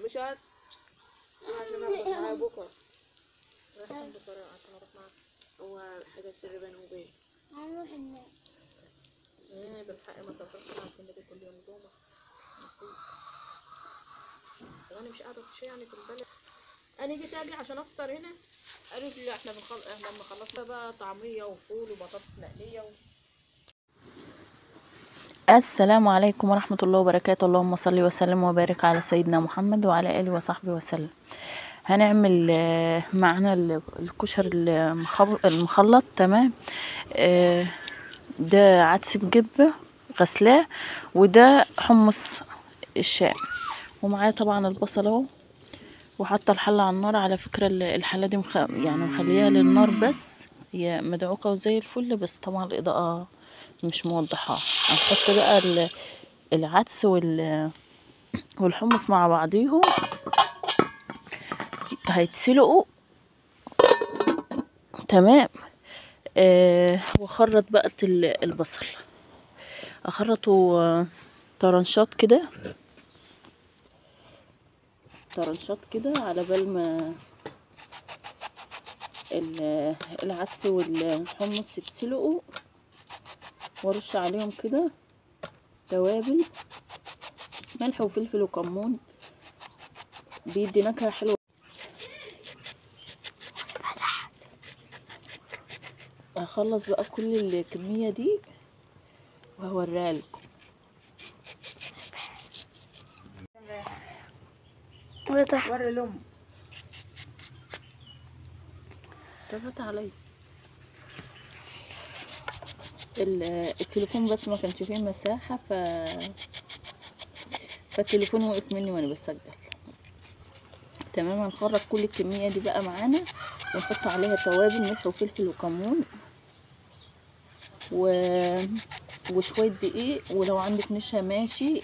مش عشان اخد معايا بكره. رايح عند بكره عشان اروح معاك. هو حاجه سر بيني وبينك. هنروح هناك. بالحق ما تفرقش معاك النبي كل يوم جمعه. وانا مش قاعده في شيء يعني في البلد. انا جيت اجي عشان افطر هنا، قالت لي احنا لما خلصنا بقى طعميه وفول وبطاطس مقليه السلام عليكم ورحمة الله وبركاته. اللهم صل وسلم وبارك على سيدنا محمد وعلى آله وصحبه وسلم. هنعمل معنا الكشر المخلط. تمام. ده عدس بجبة غسلاه، وده حمص الشام، ومعاه طبعا البصل اهو. وحاطه الحله على النار. على فكره الحله دي يعني مخليها للنار بس، هي مدعوكه وزي الفل، بس طبعا الاضاءه مش موضحاها. هنحط بقى العدس والحمص مع بعضيهم، هيتسلقوا. تمام. واخرط بقى البصل، اخرطه طرنشات كده على بال ما العدس والحمص يتسلقوا، وارش عليهم كده توابل ملح وفلفل وكمون، بيدي نكهه حلوه. هخلص بقى كل الكميه دي وهوريها لكم. وري لهم. تفت علي التليفون بس ما كانش فيه مساحه، فالتليفون وقف مني وانا بسجل. تمام. هنخرج كل الكميه دي بقى معانا، ونحط عليها توابل ملح وفلفل وكمون وشويه دقيق، ولو عندك نشا ماشي،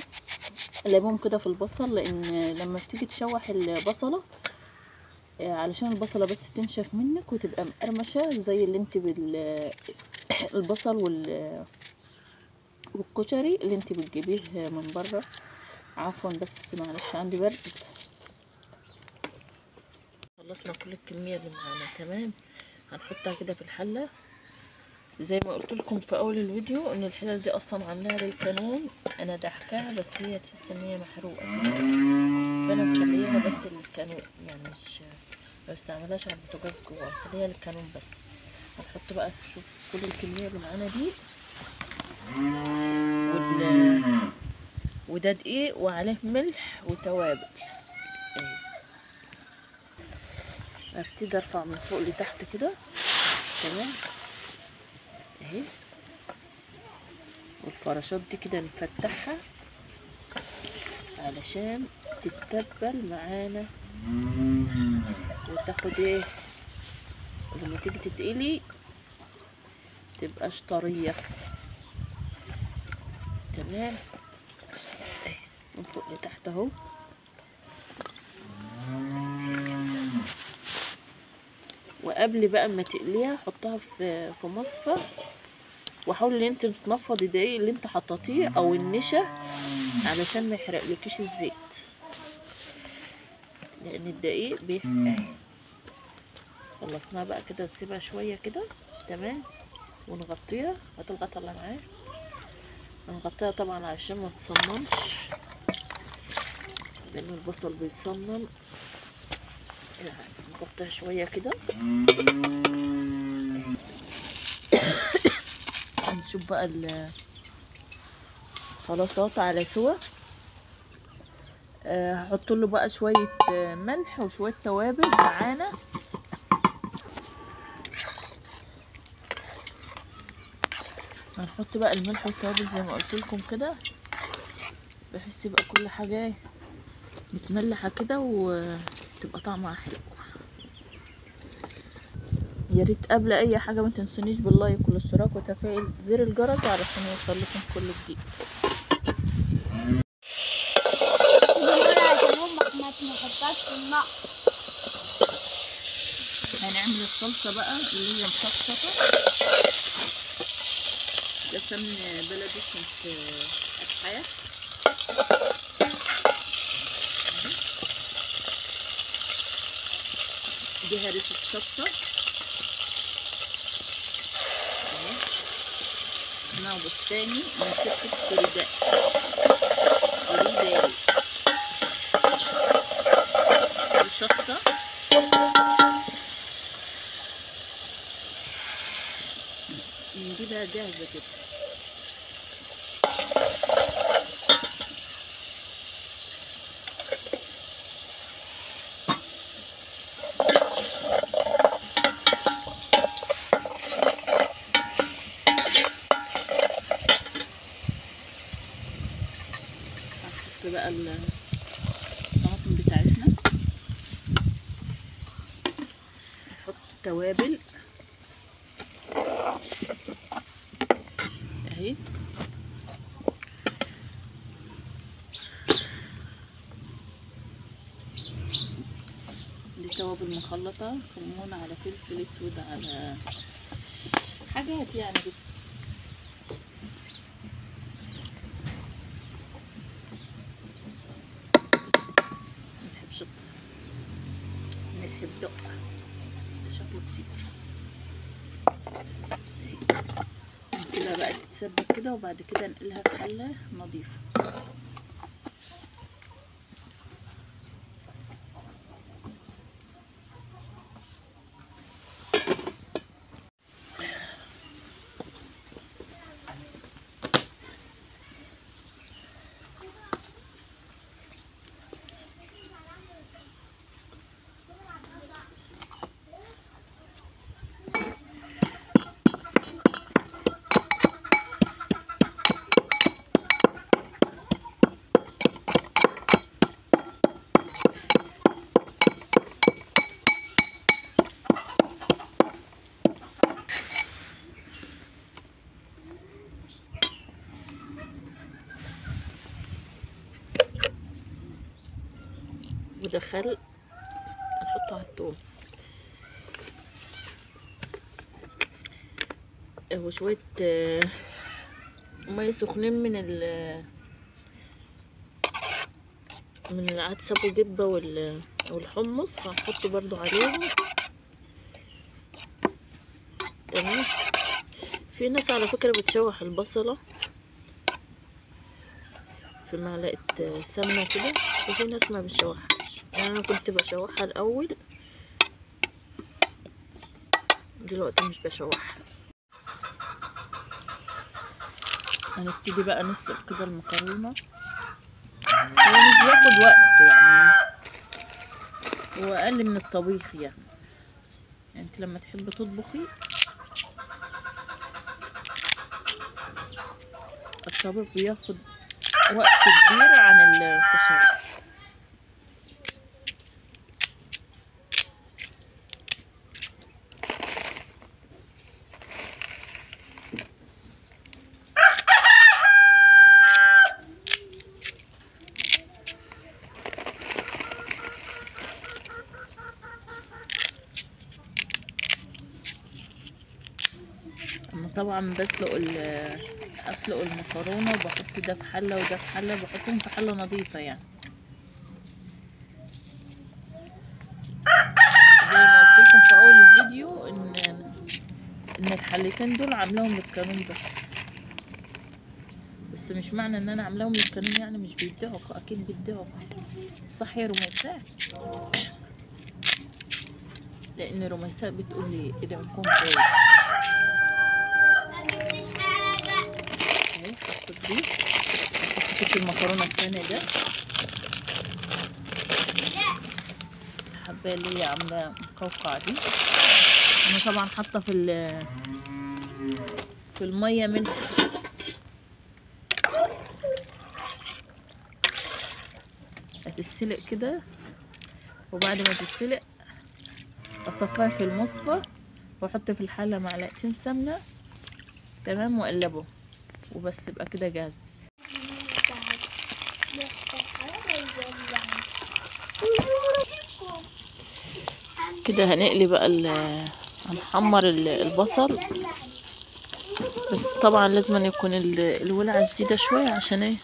ليمون كده في البصل، لان لما بتيجي تشوح البصله علشان البصله بس تنشف منك وتبقى مقرمشه زي اللي انت البصل والكشري اللي انت بتجيبيه من بره. عفوا بس معلش عندي برد. خلصنا كل الكميه اللي معانا. تمام. هنحطها كده في الحله زي ما قلت لكم في اول الفيديو، ان الحلل دي اصلا عاملاها للكانون. انا ضحكاها بس هي تحس ان هي محروقه، فانا مخليها بس للكانون، يعني مش بستعملهاش على البوتاجاز جوه، مخليها للكانون بس. هنحط بقى شوف كل الكميه اللي معانا دي، وده دقيق وعليه ملح وتوابل. ابتدي ارفع من فوق لتحت كده. تمام اهي. والفراشات دي كده نفتحها علشان تتبل معانا وتاخد ايه، ولما تيجي تتقلي متبقاش طريه. تمام. من فوق لتحت اهو. وقبل بقى ما تقليها حطها في مصفى، وحاولي ان انت تنفضي الدقيق اللي انت حطيتيه او النشا علشان ما يحرقلكيش الزيت، لان الدقيق بيحرق. خلصناها بقى كده، نسيبها شويه كده. تمام. ونغطيها. هات الغطا اللي معايا. هنغطيها طبعا عشان ما تصممش، لان البصل بيصمم. نغطيها شويه كده. نشوف بقى خلاص على سوا. هحط له بقى شويه ملح وشويه توابل معانا. هنحط بقى الملح والتوابل زي ما قلت لكم كده، بحيث يبقى كل حاجه متملحه كده وتبقى طعمها حلو. يا ريت قبل اي حاجه ما تنسونيش باللايك والاشتراك وتفعيل زر الجرس علشان يوصل لكم كل جديد. هنعمل الصلصه بقى اللي هي مشطشطه. ده سمن بلدي كنت اشحاه. عليها ريحة شطة اهي، اسمها بستاني من شركة فريداء. شطة نجيبها جاهزة كده. هنحط بقى الطماطم بتاعتنا، نحط توابل اهي، دي توابل مخلطة، كمون على فلفل اسود على حاجات يعني كده. ملح بشطة، ملح بدقة، شكله كتير. نسيبها بقى تتسبك كده، وبعد كده نقلها في حلة نظيفة. وده خل هنحطه على الثوم، وشوية مية سخنين من العدس ابو جبة والحمص هنحطه برضو عليهم. تمام. في ناس على فكرة بتشوح البصلة في معلقة سمنة كده، وفي ناس ما بتشوحهاش، يعني انا كنت بشوحها الاول، دلوقتي مش بشوحها. هنبتدي بقى نسلق كده المكرونة، هو مش بياخد وقت يعني، هو اقل من الطبيخ يعني انت لما تحبي تطبخي الطبيخ بياخد وقت كبير عن الكشري. انا طبعا اسلق المكرونه وبحط ده في حله وده في حله، بحطهم في حله نظيفه يعني، زي ما قلت لكم في اول الفيديو ان الحلتين دول عاملاهم للقانون بس مش معنى ان انا عاملاهم للقانون يعني مش بيدعوا، اكيد بيدعوا، صح يا رميساء؟ لان رميساء بتقول لي ادعمكم كويس. اهي حطيت دي، حطيت المكرونه الثانيه ده، الحبايه اللي هي عامله مقوقعه دي. انا طبعا حاطه في الميه ملح، هتتسلق كده، وبعد ما تتسلق اصفيها في المصفى واحط في الحله معلقتين سمنه، تمام، واقلبه وبس، يبقى كده جاهز. كده هنقلي بقى هنحمر البصل، بس طبعا لازم يكون الولعه جديده شويه عشان ايه